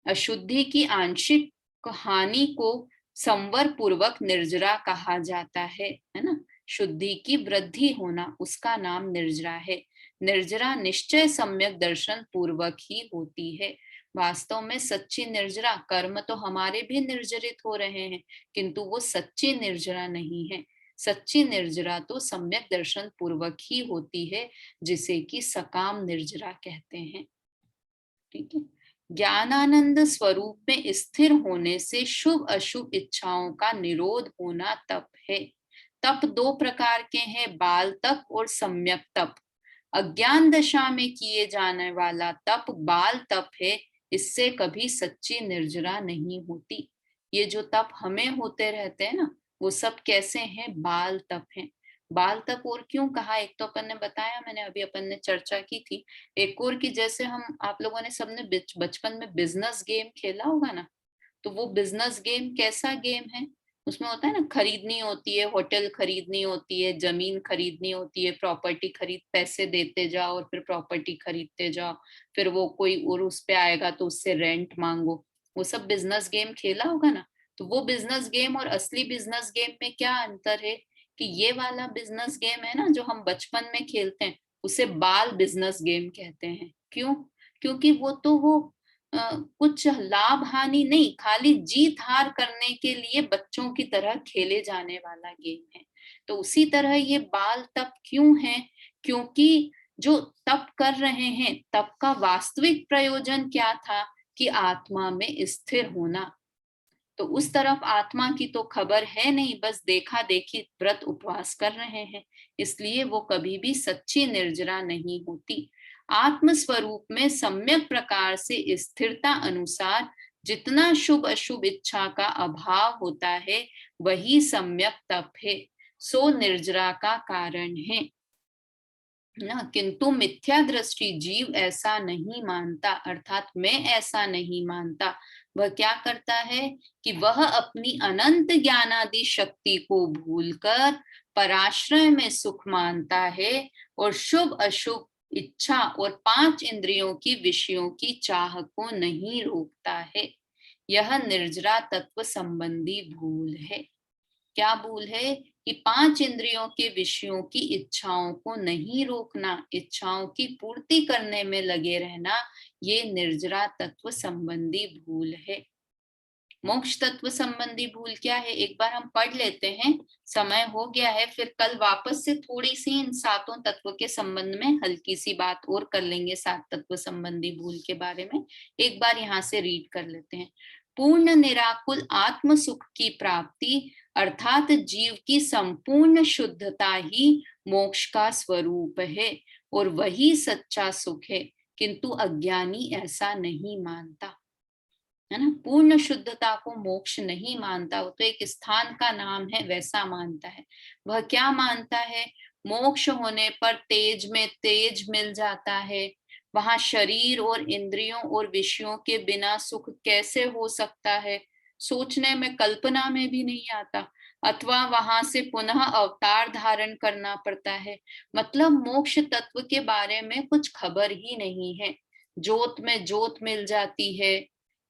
अशुद्धि की आंशिक हानि को संवर पूर्वक निर्जरा कहा जाता है ना। शुद्धि की वृद्धि होना, उसका नाम निर्जरा है। निर्जरा निश्चय सम्यक दर्शन पूर्वक ही होती है। वास्तव में सच्ची निर्जरा, कर्म तो हमारे भी निर्जरित हो रहे हैं, किंतु वो सच्ची निर्जरा नहीं है। सच्ची निर्जरा तो सम्यक दर्शन पूर्वक ही होती है, जिसे कि सकाम निर्जरा कहते हैं। ठीक है। ज्ञानानंद स्वरूप में स्थिर होने से शुभ अशुभ इच्छाओं का निरोध होना तप है। तप 2 प्रकार के हैं, बाल तप और सम्यक तप। अज्ञान दशा में किए जाने वाला तप बाल तप है, इससे कभी सच्ची निर्जरा नहीं होती। ये जो तप हमें होते रहते हैं ना, वो सब कैसे हैं, बाल तप हैं। बाल तप और क्यों कहा, एक तो अपन ने बताया, मैंने अभी अपन ने चर्चा की थी। एक और की जैसे हम आप लोगों ने सबने बचपन में बिजनेस गेम खेला होगा ना, तो वो बिजनेस गेम कैसा गेम है, उसमें होता है ना, खरीदनी होती है, होटल खरीदनी होती है, जमीन खरीदनी होती है, प्रॉपर्टी खरीद, पैसे देते जाओ और फिर प्रॉपर्टी खरीदते जाओ, फिर वो कोई और उस पे आएगा तो उससे रेंट मांगो। वो सब बिजनेस गेम खेला होगा ना। तो वो बिजनेस गेम और असली बिजनेस गेम में क्या अंतर है, कि ये वाला बिजनेस गेम है ना जो हम बचपन में खेलते हैं, उसे बाल बिजनेस गेम कहते हैं। क्यों? क्योंकि वो कुछ लाभ हानि नहीं, खाली जीत हार करने के लिए बच्चों की तरह खेले जाने वाला गेम है। तो उसी तरह ये बाल तप क्यों है, क्योंकि जो तप कर रहे हैं तप का वास्तविक प्रयोजन क्या था, कि आत्मा में स्थिर होना। तो उस तरफ आत्मा की तो खबर है नहीं, बस देखा देखी व्रत उपवास कर रहे हैं, इसलिए वो कभी भी सच्ची निर्जरा नहीं होती। आत्म स्वरूप में सम्यक प्रकार से स्थिरता अनुसार जितना शुभ अशुभ इच्छा का अभाव होता है, वही सम्यक तप है, सो निर्जरा का कारण है ना। किंतु मिथ्या दृष्टि जीव ऐसा नहीं मानता, अर्थात मैं ऐसा नहीं मानता। वह क्या करता है, कि वह अपनी अनंत ज्ञानादि शक्ति को भूलकर पराश्रय में सुख मानता है, और शुभ अशुभ इच्छा और 5 इंद्रियों की विषयों की चाह को नहीं रोकता है। यह निर्जरा तत्व संबंधी भूल है। क्या भूल है, कि 5 इंद्रियों के विषयों की इच्छाओं को नहीं रोकना, इच्छाओं की पूर्ति करने में लगे रहना, ये निर्जरा तत्व संबंधी भूल है। मोक्ष तत्व संबंधी भूल क्या है, एक बार हम पढ़ लेते हैं, समय हो गया है, फिर कल वापस से थोड़ी सी इन सातों तत्व के संबंध में हल्की सी बात और कर लेंगे, सात तत्व संबंधी भूल के बारे में। एक बार यहाँ से रीड कर लेते हैं। पूर्ण निराकुल आत्म सुख की प्राप्ति अर्थात जीव की संपूर्ण शुद्धता ही मोक्ष का स्वरूप है और वही सच्चा सुख है, किंतु अज्ञानी ऐसा नहीं मानता, है ना। पूर्ण शुद्धता को मोक्ष नहीं मानता, वो तो एक स्थान का नाम है वैसा मानता है। वह क्या मानता है, मोक्ष होने पर तेज में तेज मिल जाता है, वहां शरीर और इंद्रियों और विषयों के बिना सुख कैसे हो सकता है, सोचने में कल्पना में भी नहीं आता, अथवा वहां से पुनः अवतार धारण करना पड़ता है। मतलब मोक्ष तत्व के बारे में कुछ खबर ही नहीं है। जोत में जोत मिल जाती है,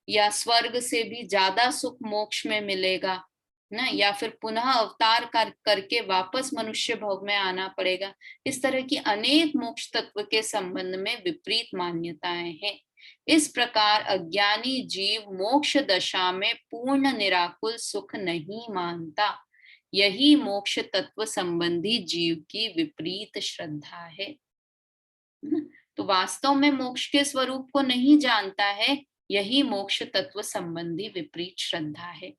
या स्वर्ग से भी ज्यादा सुख मोक्ष में मिलेगा ना, या फिर पुनः अवतार करके वापस मनुष्य भोग में आना पड़ेगा। इस तरह की अनेक मोक्ष तत्व के संबंध में विपरीत मान्यताएं हैं। इस प्रकार अज्ञानी जीव मोक्ष दशा में पूर्ण निराकुल सुख नहीं मानता। यही मोक्ष तत्व संबंधी जीव की विपरीत श्रद्धा है। तो वास्तव में मोक्ष के स्वरूप को नहीं जानता है, यही मोक्ष तत्व संबंधी विपरीत श्रद्धा है।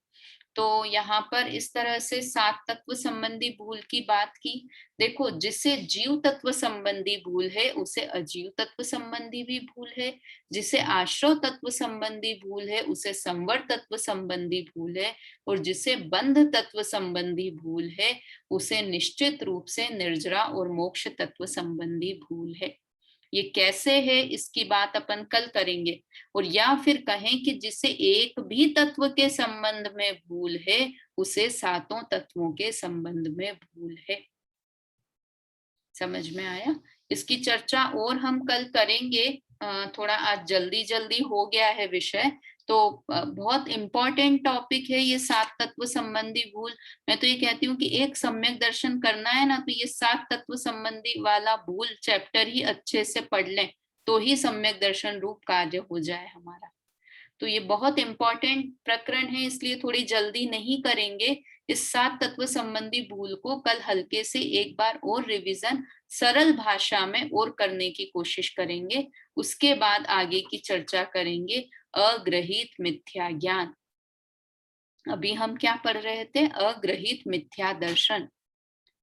तो यहाँ पर इस तरह से सात तत्व संबंधी भूल की बात की। देखो, जिसे जीव तत्व संबंधी भूल है उसे अजीव तत्व संबंधी भी भूल है, जिसे आश्रव तत्व संबंधी भूल है उसे संवर तत्व संबंधी भूल है, और जिसे बंध तत्व संबंधी भूल है उसे निश्चित रूप से निर्जरा और मोक्ष तत्व संबंधी भूल है। ये कैसे है इसकी बात अपन कल करेंगे। और या फिर कहें कि जिसे एक भी तत्व के संबंध में भूल है उसे सातों तत्वों के संबंध में भूल है। समझ में आया। इसकी चर्चा और हम कल करेंगे। थोड़ा आज जल्दी जल्दी हो गया है विषय, तो बहुत इंपॉर्टेंट टॉपिक है ये सात तत्व संबंधी भूल। मैं तो ये कहती हूँ कि एक सम्यक दर्शन करना है ना, तो ये सात तत्व संबंधी वाला भूल चैप्टर ही अच्छे से पढ़ लें, तो ही सम्यक दर्शन रूप कार्य हो जाए हमारा। तो ये बहुत इंपॉर्टेंट प्रकरण है, इसलिए थोड़ी जल्दी नहीं करेंगे। इस सात तत्व संबंधी भूल को कल हल्के से एक बार और रिवीजन सरल भाषा में और करने की कोशिश करेंगे। उसके बाद आगे की चर्चा करेंगे अग्रहित मिथ्या ज्ञान। अभी हम क्या पढ़ रहे थे, अग्रहित मिथ्या दर्शन,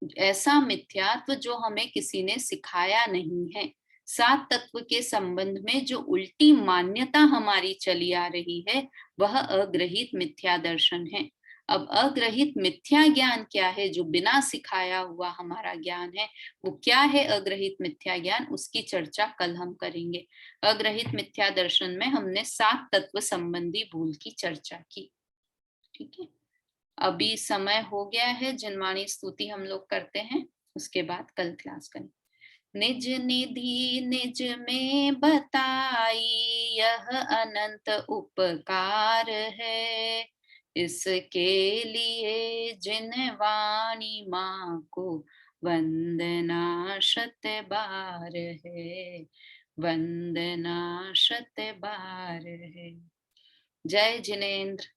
ऐसा मिथ्यात्व जो हमें किसी ने सिखाया नहीं है। सात तत्व के संबंध में जो उल्टी मान्यता हमारी चली आ रही है वह अग्रहित मिथ्या दर्शन है। अब अग्रहित मिथ्या ज्ञान क्या है, जो बिना सिखाया हुआ हमारा ज्ञान है, वो क्या है अग्रहित मिथ्या ज्ञान, उसकी चर्चा कल हम करेंगे। अग्रहित मिथ्या दर्शन में हमने सात तत्व संबंधी भूल की चर्चा की। ठीक है, अभी समय हो गया है, जनवाणी स्तुति हम लोग करते हैं, उसके बाद कल क्लास करें। निज निधि निज में बताई यह अनंत उपकार है, इसके लिए जिन वाणी माँ को वंदना शत बार है, वंदना शत बार है। जय जिनेन्द्र।